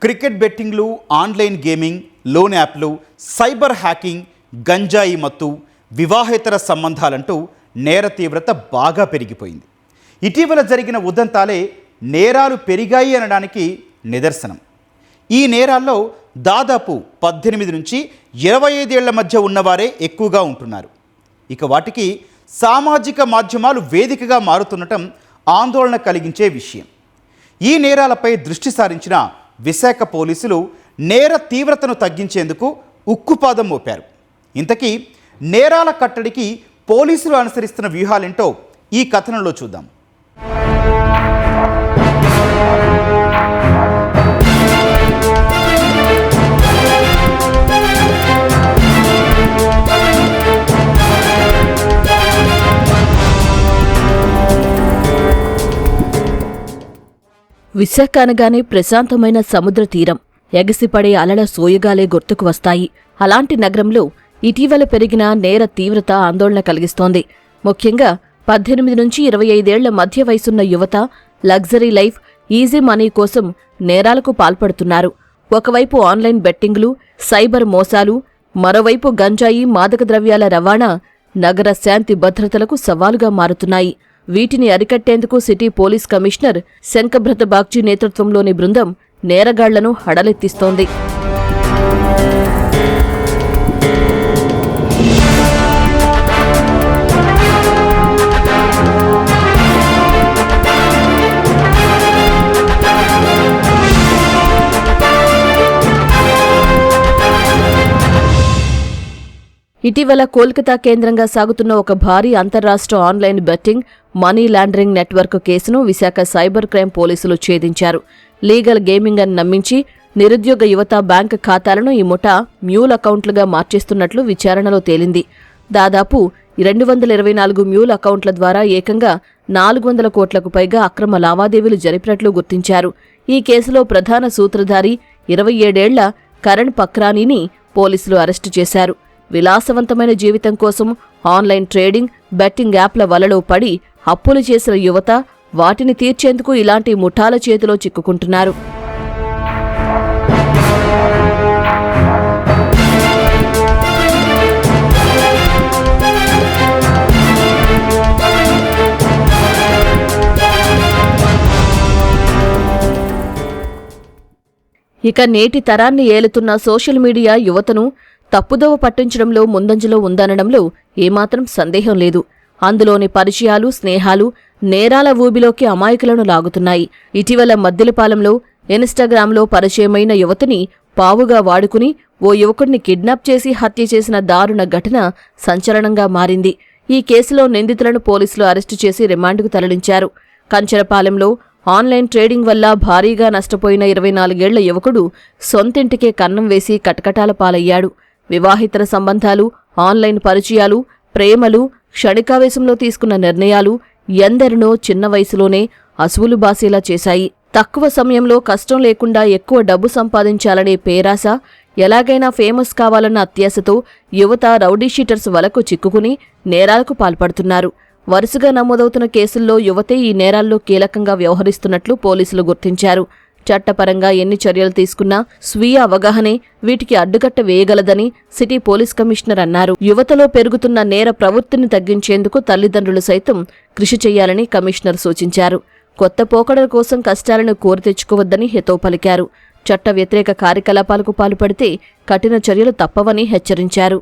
Cricket బెట్టింగ్లు, online gaming, loan యాప్లు, cyber hacking, గంజాయి మత్తు, వివాహేతర సంబంధాలంటూ నేర తీవ్రత బాగా పెరిగిపోయింది. ఇటీవల జరిగిన ఉదంతాలే నేరాలు పెరిగాయి అనడానికి నిదర్శనం. ఈ నేరాల్లో దాదాపు 18 నుంచి 25 ఏళ్ల మధ్య ఉన్నవారే ఎక్కువగా ఉంటున్నారు. ఇక వాటికి సామాజిక మాధ్యమాలు వేదికగా మారుతుండటం ఆందోళన కలిగించే విషయం. ఈ నేరాలపై దృష్టి సారించిన విశాఖ పోలీసులు నేర తీవ్రతను తగ్గించేందుకు ఉక్కుపాదం మోపారు. ఇంతకీ నేరాల కట్టడికి పోలీసులు అనుసరిస్తున్న వ్యూహాలేంటో ఈ కథనంలో చూద్దాం. విశాఖ అనగానే ప్రశాంతమైన సముద్ర తీరం, ఎగసిపడే అలల సోయగాలే గుర్తుకు వస్తాయి. అలాంటి నగరంలో ఇటీవల పెరిగిన నేర తీవ్రత ఆందోళన కలిగిస్తోంది. ముఖ్యంగా 18 నుంచి 25 ఏళ్ల మధ్య వయసున్న యువత లగ్జరీ లైఫ్, ఈజీ మనీ కోసం నేరాలకు పాల్పడుతున్నారు. ఒకవైపు ఆన్లైన్ బెట్టింగ్లు, సైబర్ మోసాలు, మరోవైపు గంజాయి, మాదక ద్రవ్యాల రవాణా నగర శాంతి భద్రతలకు సవాలుగా మారుతున్నాయి. వీటిని అరికట్టేందుకు city police commissioner Shankhabrata Bagchi నేతృత్వంలోని బృందం నేరగాళ్లను హడలెత్తిస్తోంది. ఇటీవల కోల్కతా కేంద్రంగా సాగుతున్న ఒక భారీ అంతర్రాష్ట్ర online betting, money laundering network కేసును విశాఖ సైబర్ క్రైమ్ పోలీసులు ఛేదించారు. లీగల్ గేమింగ్ అని నమ్మించి నిరుద్యోగ యువత బ్యాంక్ ఖాతాలను ఈ ముఠా మ్యూల్ అకౌంట్లుగా మార్చేస్తున్నట్లు విచారణలో తేలింది. దాదాపు 224 మ్యూల్ అకౌంట్ల ద్వారా ఏకంగా 400 కోట్లకు పైగా అక్రమ లావాదేవీలు జరిపినట్లు గుర్తించారు. ఈ కేసులో ప్రధాన సూత్రధారి 27 ఏళ్ల కరణ్ పక్రానీని పోలీసులు అరెస్టు చేశారు. విలాసవంతమైన జీవితం కోసం ఆన్లైన్ ట్రేడింగ్, బెట్టింగ్ యాప్ల వలలో పడి అప్పులు చేసిన యువత వాటిని తీర్చేందుకు ఇలాంటి ముఠాల చేతిలో చిక్కుకుంటున్నారు. ఇక నేటి తరాన్ని ఏలుతున్న సోషల్ మీడియా యువతను తప్పుదోవ పట్టించడంలో ముందంజలో ఉందనడంలో ఏమాత్రం సందేహం లేదు. అందులోని పరిచయాలు, స్నేహాలు నేరాల ఊబిలోకి అమాయకులను లాగుతున్నాయి. ఇటీవల మద్దిలపాలెంలో ఇన్స్టాగ్రామ్లో పరిచయమైన యువతిని పావుగా వాడుకుని ఓ యువకుడిని కిడ్నాప్ చేసి హత్య చేసిన దారుణ ఘటన సంచలనంగా మారింది. ఈ కేసులో నిందితులను పోలీసులు అరెస్టు చేసి రిమాండ్కు తరలించారు. కంచరపాలెంలో ఆన్లైన్ ట్రేడింగ్ వల్ల భారీగా నష్టపోయిన 24 ఏళ్ల యువకుడు సొంతింటికే కన్నం వేసి కటకటాల పాలయ్యాడు. వివాహితర సంబంధాలు, ఆన్లైన్ పరిచయాలు, ప్రేమలు, క్షణికావేశంలో తీసుకున్న నిర్ణయాలు ఎందరినో చిన్న వయసులోనే అసువులు బాసేలా చేశాయి. తక్కువ సమయంలో కష్టం లేకుండా ఎక్కువ డబ్బు సంపాదించాలనే పేరాశ, ఎలాగైనా ఫేమస్ కావాలన్న అత్యాశతో యువత రౌడీషీటర్స్ వలకు చిక్కుకుని నేరాలకు పాల్పడుతున్నారు. వరుసగా నమోదవుతున్న కేసుల్లో యువతే ఈ నేరాల్లో కీలకంగా వ్యవహరిస్తున్నట్లు పోలీసులు గుర్తించారు. చట్టపరంగా ఎన్ని చర్యలు తీసుకున్నా స్వీయ అవగాహనే వీటికి అడ్డుకట్ట వేయగలదని సిటీ పోలీస్ కమిషనర్ అన్నారు. యువతలో పెరుగుతున్న నేర ప్రవృత్తిని తగ్గించేందుకు తల్లిదండ్రులు సైతం కృషి చేయాలని కమిషనర్ సూచించారు. కొత్త పోకడల కోసం కష్టాలను కోరి తెచ్చుకోవద్దని హితవు పలికారు. చట్ట వ్యతిరేక కార్యకలాపాలకు పాల్పడితే కఠిన చర్యలు తప్పవని హెచ్చరించారు.